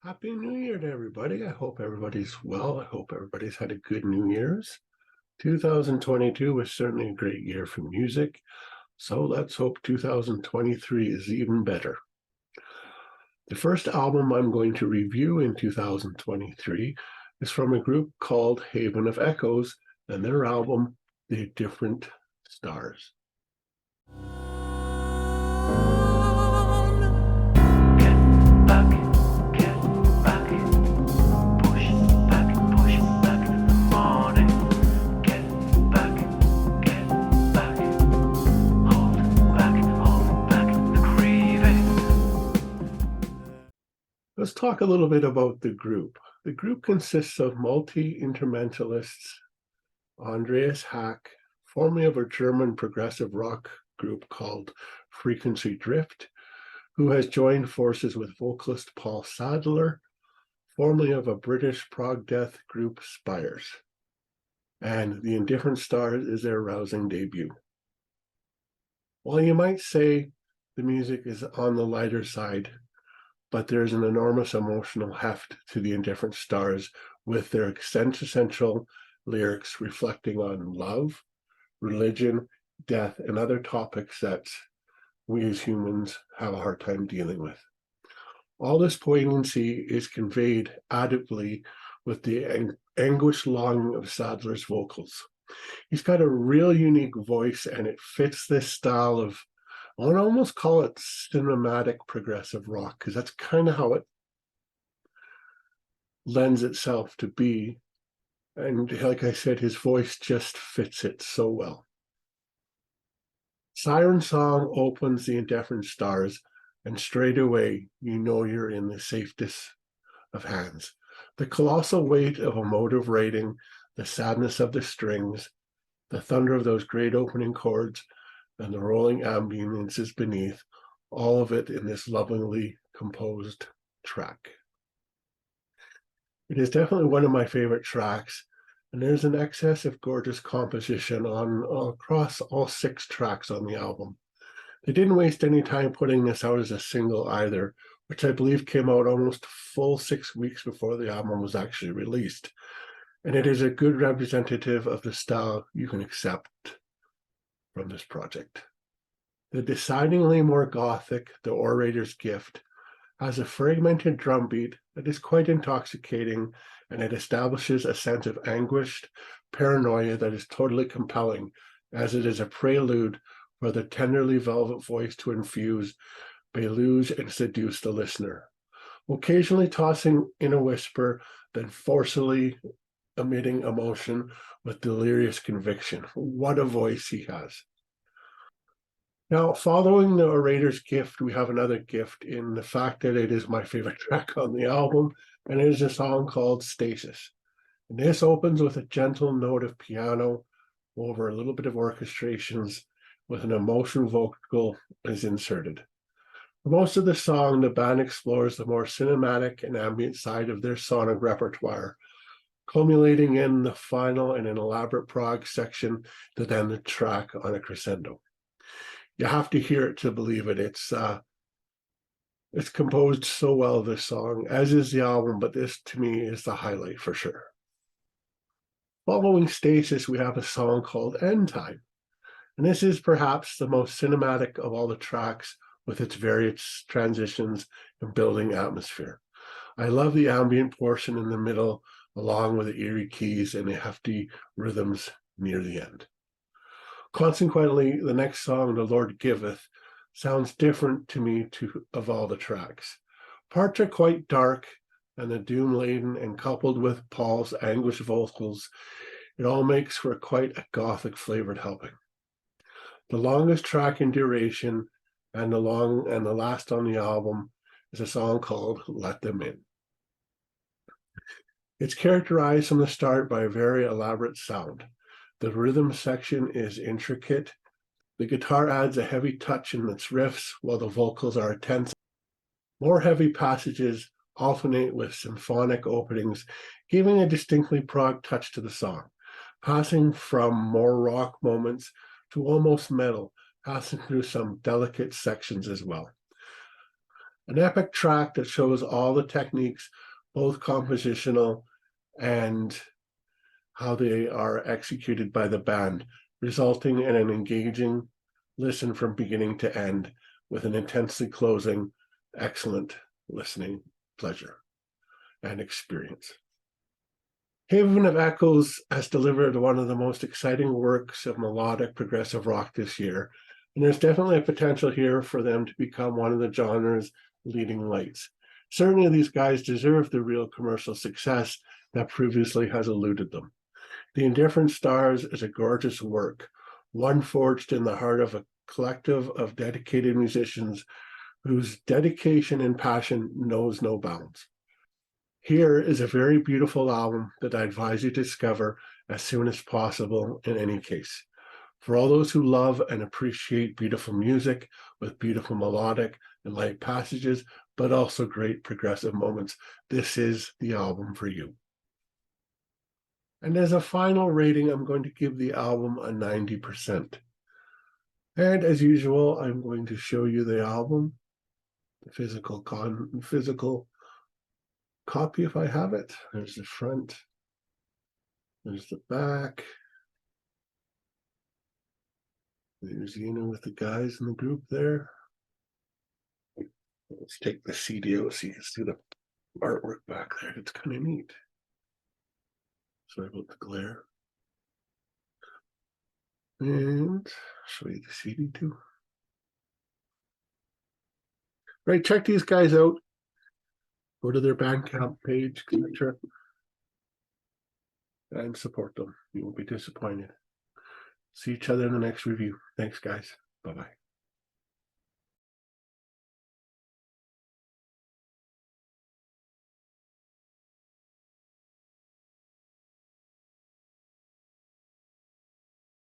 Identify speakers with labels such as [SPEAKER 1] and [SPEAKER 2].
[SPEAKER 1] Happy New Year to everybody. I hope everybody's well. I hope everybody's had a good New Year's. 2022 was certainly a great year for music, so let's hope 2023 is even better. The first album I'm going to review in 2023 is from a group called Haven of Echoes and their album, The Indifferent Stars. Let's talk a little bit about the group. The group consists of multi-instrumentalists Andreas HACK, formerly of a German progressive rock group called Frequency Drift, who has joined forces with vocalist Paul Sadler, formerly of a British prog death group SPIRES. And The Indifferent Stars is their rousing debut. While you might say the music is on the lighter side, but there's an enormous emotional heft to The Indifferent Stars with their essential lyrics reflecting on love, religion, death, and other topics that we as humans have a hard time dealing with. All this poignancy is conveyed adequately with the anguished longing of Sadler's vocals. He's got a real unique voice, and it fits this style of, I want to almost call it cinematic progressive rock, because that's kind of how it lends itself to be. And like I said, his voice just fits it so well. Siren Song opens The Indifferent Stars, and straight away, you know you're in the safest of hands. The colossal weight of emotive writing, the sadness of the strings, the thunder of those great opening chords, and the rolling ambiances beneath, all of it in this lovingly composed track. It is definitely one of my favorite tracks, and there's an excess of gorgeous composition across all 6 tracks on the album. They didn't waste any time putting this out as a single either, which I believe came out almost a full 6 weeks before the album was actually released. And it is a good representative of the style you can accept from this project. The decidedly more gothic The Orator's Gift has a fragmented drum beat that is quite intoxicating, and it establishes a sense of anguished paranoia that is totally compelling, as it is a prelude for the tenderly velvet voice to infuse, deluge, and seduce the listener, occasionally tossing in a whisper, then forcefully emitting emotion with delirious conviction. What a voice he has. Now, following The Orator's Gift, we have another gift in the fact that it is my favorite track on the album, and it is a song called Stasis. And this opens with a gentle note of piano over a little bit of orchestrations with an emotional vocal is inserted. For most of the song, the band explores the more cinematic and ambient side of their sonic repertoire, culminating in the final and an elaborate Prog section to end the track on a crescendo. You have to hear it to believe it. It's composed so well, this song, as is the album, but this to me is the highlight for sure. Following Stasis, we have a song called End Time. And this is perhaps the most cinematic of all the tracks with its various transitions and building atmosphere. I love the ambient portion in the middle, along with the eerie keys and the hefty rhythms near the end. Consequently, the next song, The Lord Giveth, sounds different to me of all the tracks. Parts are quite dark and the doom-laden, and coupled with Paul's anguished vocals, it all makes for quite a gothic flavored helping. The longest track in duration and the last on the album is a song called Let Them In. It's characterized from the start by a very elaborate sound. The rhythm section is intricate. The guitar adds a heavy touch in its riffs, while the vocals are tense. More heavy passages alternate with symphonic openings, giving a distinctly prog touch to the song, passing from more rock moments to almost metal, passing through some delicate sections as well. An epic track that shows all the techniques, both compositional and how they are executed by the band, resulting in an engaging listen from beginning to end with an intensely closing, excellent listening pleasure and experience. Haven of Echoes has delivered one of the most exciting works of melodic progressive rock this year, and there's definitely a potential here for them to become one of the genre's leading lights. Certainly these guys deserve the real commercial success that previously has eluded them. The Indifferent Stars is a gorgeous work, one forged in the heart of a collective of dedicated musicians whose dedication and passion knows no bounds. Here is a very beautiful album that I advise you to discover as soon as possible in any case. For all those who love and appreciate beautiful music with beautiful melodic and light passages, but also great progressive moments, this is the album for you. And as a final rating, I'm going to give the album a 90%. And as usual, I'm going to show you the album, the physical copy if I have it. There's the front, there's the back. There's with the guys in the group there. Let's take the CD out so you can see the artwork back there. It's kind of neat. Sorry about the glare. And show you the CD too. Right, check these guys out. Go to their Bandcamp page, and support them. You won't be disappointed. See each other in the next review. Thanks, guys. Bye-bye.